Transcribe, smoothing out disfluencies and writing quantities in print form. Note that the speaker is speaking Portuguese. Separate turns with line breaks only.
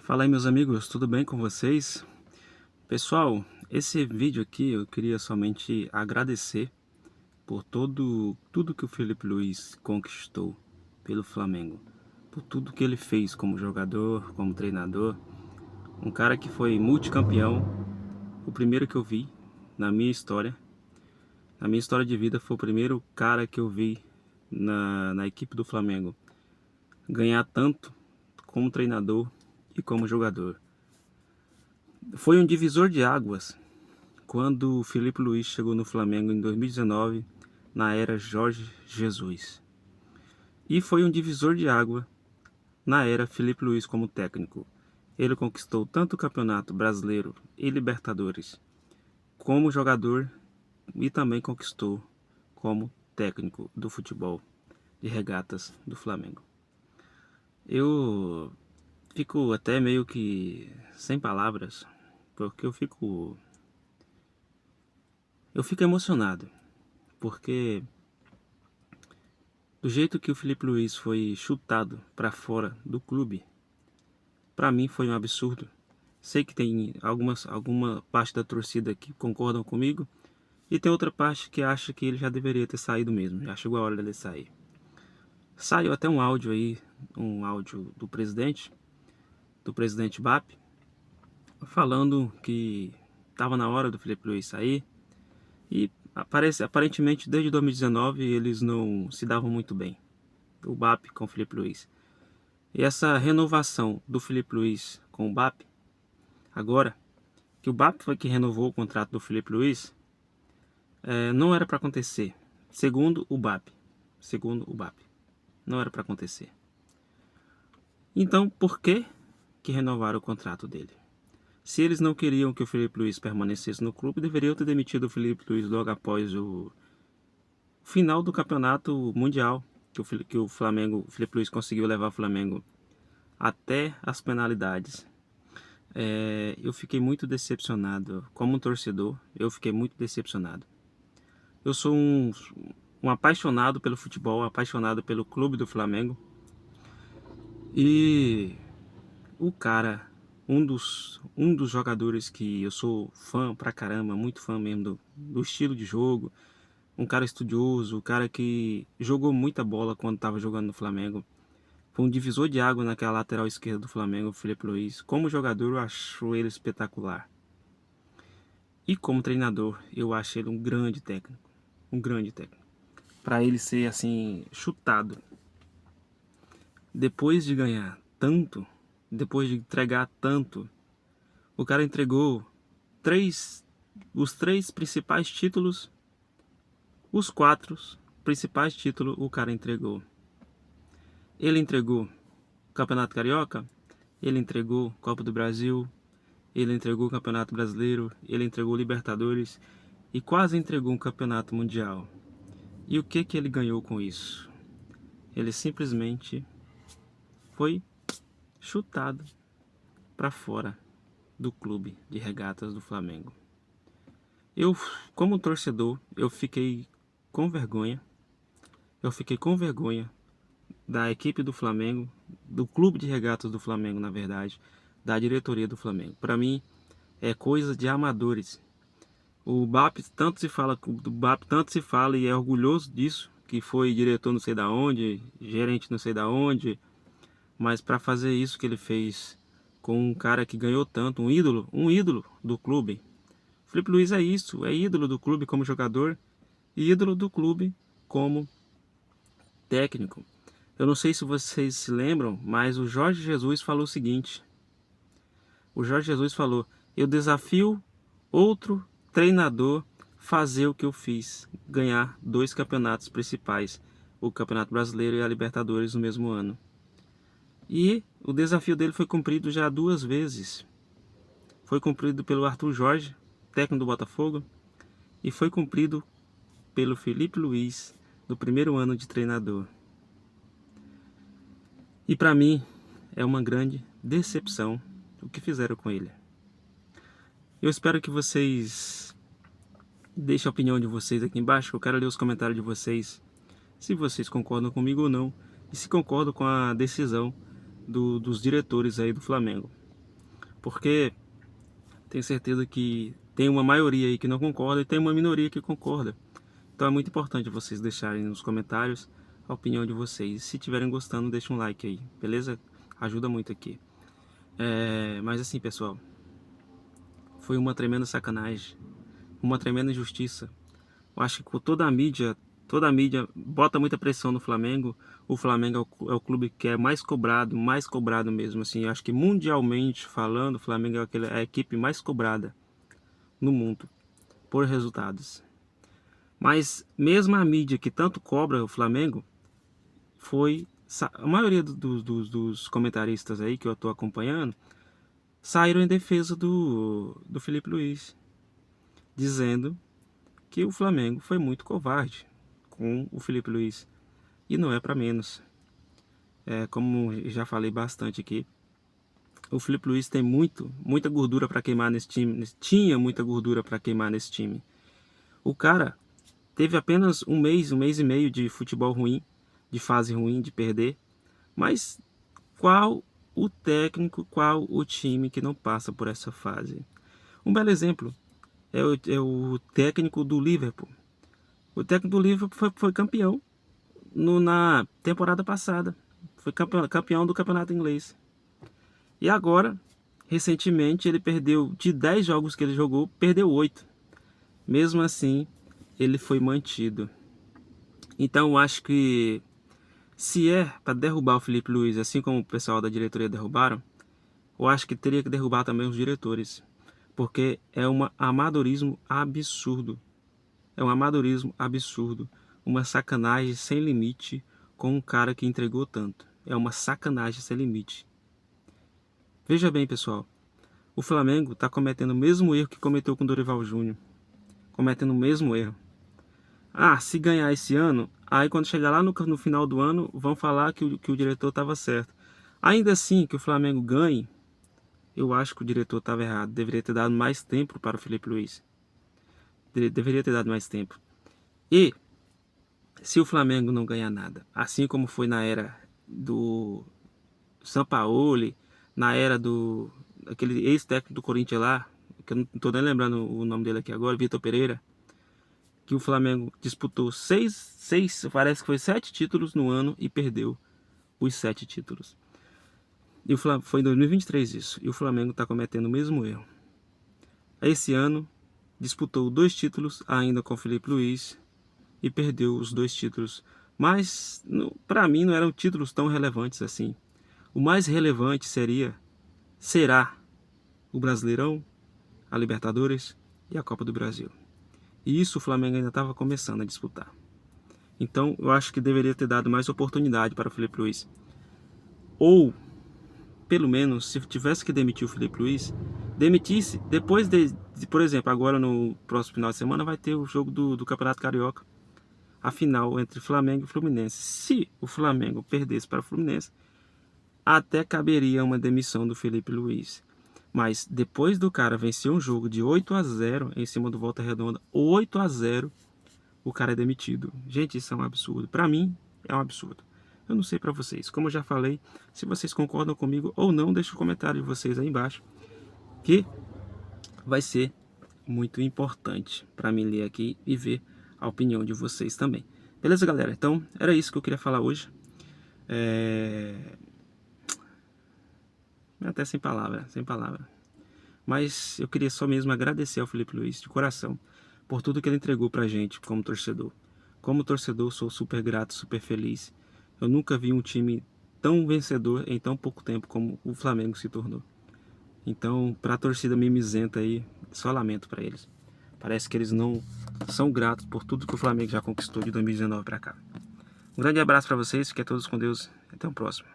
Fala aí, meus amigos, tudo bem com vocês? Pessoal, esse vídeo aqui eu queria somente agradecer por tudo que o Felipe Luiz conquistou pelo Flamengo, por tudo que ele fez como jogador, como treinador, um cara que foi multicampeão, o primeiro que eu vi na minha história de vida foi o primeiro cara que eu vi na equipe do Flamengo ganhar tanto como treinador e como jogador. Foi um divisor de águas quando o Felipe Luiz chegou no Flamengo em 2019, na era Jorge Jesus. E foi um divisor de água na era Felipe Luiz como técnico. Ele conquistou tanto o Campeonato Brasileiro e Libertadores como jogador e também conquistou como técnico do futebol de regatas do Flamengo. Eu fico até meio que sem palavras, porque eu fico emocionado, porque do jeito que o Felipe Luiz foi chutado para fora do clube, para mim foi um absurdo. Sei que tem alguma parte da torcida que concordam comigo e tem outra parte que acha que ele já deveria ter saído mesmo. Já chegou a hora dele sair. Saiu até um áudio aí, um áudio do presidente BAP, falando que estava na hora do Felipe Luiz sair e aparentemente desde 2019 eles não se davam muito bem, o BAP com o Felipe Luiz. E essa renovação do Felipe Luiz com o BAP, agora que o BAP foi que renovou o contrato do Felipe Luiz, não era para acontecer, segundo o BAP. Segundo o BAP, não era para acontecer. Então, por que renovaram o contrato dele? Se eles não queriam que o Felipe Luiz permanecesse no clube, deveriam ter demitido o Felipe Luiz logo após o final do campeonato mundial, que o Felipe Luiz conseguiu levar o Flamengo até as penalidades. Eu fiquei muito decepcionado. Como um torcedor, eu fiquei muito decepcionado. Eu sou um apaixonado pelo futebol, apaixonado pelo clube do Flamengo. E o cara, um dos jogadores que eu sou fã pra caramba, muito fã mesmo do estilo de jogo, um cara estudioso, um cara que jogou muita bola quando estava jogando no Flamengo. Foi um divisor de água naquela lateral esquerda do Flamengo, o Felipe Luiz. Como jogador, eu acho ele espetacular. E como treinador, eu acho ele um grande técnico. Um grande técnico. Para ele ser assim, chutado. Depois de ganhar tanto, depois de entregar tanto, o cara entregou os três principais títulos, os quatro principais títulos o cara entregou. Ele entregou o Campeonato Carioca, ele entregou Copa do Brasil, ele entregou o Campeonato Brasileiro, ele entregou o Libertadores e quase entregou um Campeonato Mundial. E o que ele ganhou com isso? Ele simplesmente foi chutado para fora do clube de regatas do Flamengo. Eu, como torcedor, eu fiquei com vergonha. Eu fiquei com vergonha da equipe do Flamengo, do clube de regatas do Flamengo, na verdade, da diretoria do Flamengo. Para mim, é coisa de amadores. O BAP tanto se fala, do BAP tanto se fala e é orgulhoso disso, que foi diretor não sei da onde, gerente não sei da onde, mas para fazer isso que ele fez com um cara que ganhou tanto, um ídolo do clube. Felipe Luiz é isso, é ídolo do clube como jogador e ídolo do clube como técnico. Eu não sei se vocês se lembram, mas o Jorge Jesus falou o seguinte: o Jorge Jesus falou: eu desafio outro treinador fazer o que eu fiz, ganhar dois campeonatos principais, o Campeonato Brasileiro e a Libertadores no mesmo ano. E o desafio dele foi cumprido já duas vezes. Foi cumprido pelo Arthur Jorge, técnico do Botafogo, e foi cumprido pelo Felipe Luiz no primeiro ano de treinador. E para mim é uma grande decepção o que fizeram com ele. Eu espero que vocês deixem a opinião de vocês aqui embaixo. Eu quero ler os comentários de vocês, se vocês concordam comigo ou não, e se concordam com a decisão dos diretores aí do Flamengo. porque tenho certeza que tem uma maioria aí que não concorda e tem uma minoria que concorda. Então é muito importante vocês deixarem nos comentários a opinião de vocês. E se estiverem gostando, deixa um like aí, beleza? Ajuda muito aqui. Mas assim, pessoal, foi uma tremenda sacanagem, uma tremenda injustiça. Eu acho que toda a mídia bota muita pressão no Flamengo. O Flamengo é o clube que é mais cobrado mesmo. Assim, eu acho que mundialmente falando, o Flamengo é a equipe mais cobrada no mundo por resultados. Mas mesmo a mídia que tanto cobra o Flamengo, a maioria dos comentaristas aí que eu tô acompanhando saíram em defesa do Felipe Luiz, dizendo que o Flamengo foi muito covarde com o Felipe Luiz. E não é para menos. Como já falei bastante aqui, o Felipe Luiz tem muita gordura para queimar nesse time. Tinha muita gordura para queimar nesse time. O cara teve apenas um mês e meio de futebol ruim, de fase ruim, de perder. Mas qual o técnico, qual o time que não passa por essa fase? Um belo exemplo é o técnico do Liverpool. O técnico do Liverpool foi campeão na temporada passada. Foi campeão do campeonato inglês. E agora, recentemente, ele perdeu, de 10 jogos que ele jogou, perdeu 8. Mesmo assim, ele foi mantido. Então eu acho que se é para derrubar o Felipe Luiz, assim como o pessoal da diretoria derrubaram, eu acho que teria que derrubar também os diretores. Porque é um amadorismo absurdo. É um amadorismo absurdo. Uma sacanagem sem limite com um cara que entregou tanto. É uma sacanagem sem limite. Veja bem, pessoal. O Flamengo está cometendo o mesmo erro que cometeu com o Dorival Júnior. Cometendo o mesmo erro. Ah, se ganhar esse ano, aí quando chegar lá no final do ano, vão falar que o diretor estava certo. Ainda assim, que o Flamengo ganhe, eu acho que o diretor estava errado. Deveria ter dado mais tempo para o Felipe Luiz. Deveria ter dado mais tempo. E se o Flamengo não ganhar nada, assim como foi na era do Sampaoli, na era aquele ex-técnico do Corinthians lá, que eu não estou nem lembrando o nome dele aqui agora, Vitor Pereira, que o Flamengo disputou parece que foi 7 títulos no ano e perdeu os 7 títulos. E foi em 2023 isso, e o Flamengo está cometendo o mesmo erro. Esse ano disputou 2 títulos ainda com o Felipe Luiz e perdeu os 2 títulos. Mas para mim não eram títulos tão relevantes assim. O mais relevante será o Brasileirão, a Libertadores e a Copa do Brasil. E isso o Flamengo ainda estava começando a disputar. Então eu acho que deveria ter dado mais oportunidade para o Felipe Luiz. Ou, pelo menos, se tivesse que demitir o Felipe Luiz, demitisse depois por exemplo, agora no próximo final de semana vai ter o jogo do Campeonato Carioca. A final entre Flamengo e Fluminense. Se o Flamengo perdesse para o Fluminense, até caberia uma demissão do Felipe Luiz. Mas depois do cara vencer um jogo de 8-0 em cima do Volta Redonda, 8-0, o cara é demitido. Gente, isso é um absurdo. Para mim, é um absurdo. Eu não sei para vocês. Como eu já falei, se vocês concordam comigo ou não, deixa o comentário de vocês aí embaixo, que vai ser muito importante para mim ler aqui e ver a opinião de vocês também. Beleza, galera? Então, era isso que eu queria falar hoje. Até sem palavra. Mas eu queria só mesmo agradecer ao Felipe Luiz de coração por tudo que ele entregou pra gente como torcedor. Como torcedor, sou super grato, super feliz. Eu nunca vi um time tão vencedor em tão pouco tempo como o Flamengo se tornou. Então, pra torcida mimizenta aí, só lamento pra eles. Parece que eles não são gratos por tudo que o Flamengo já conquistou de 2019 pra cá. Um grande abraço pra vocês, fiquem todos com Deus e até o próximo.